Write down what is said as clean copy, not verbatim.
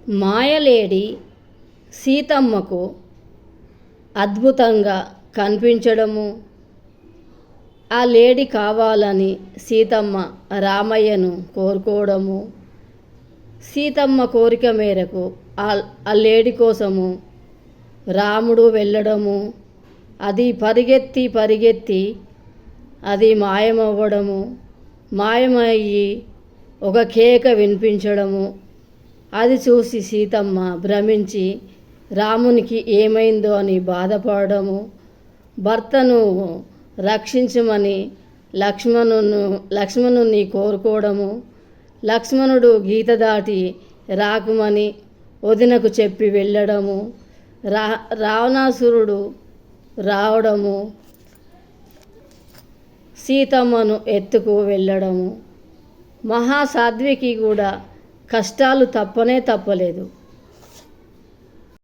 మాయలేడి సీతమ్మకు అద్భుతంగా కనిపించడము, ఆ లేడి కావాలని సీతమ్మ రామయ్యను కోరుకోవడము, సీతమ్మ కోరిక మేరకు ఆ లేడి కోసము రాముడు వెళ్ళడము, అది పరిగెత్తి పరిగెత్తి అది మాయమవ్వడము, మాయమయ్యి ఒక కేక వినిపించడము, అది చూసి సీతమ్మ భ్రమించి రామునికి ఏమైందో అని బాధపడము, భర్తను రక్షించమని లక్ష్మణుని కోరుకోవడము, లక్ష్మణుడు గీత దాటి రాకుమని వదినకు చెప్పి వెళ్ళడము, రావణాసురుడు రావడము, సీతమ్మను ఎత్తుకు వెళ్ళడము. మహాసాధ్వికి కూడా కష్టాలు తప్పలేదు.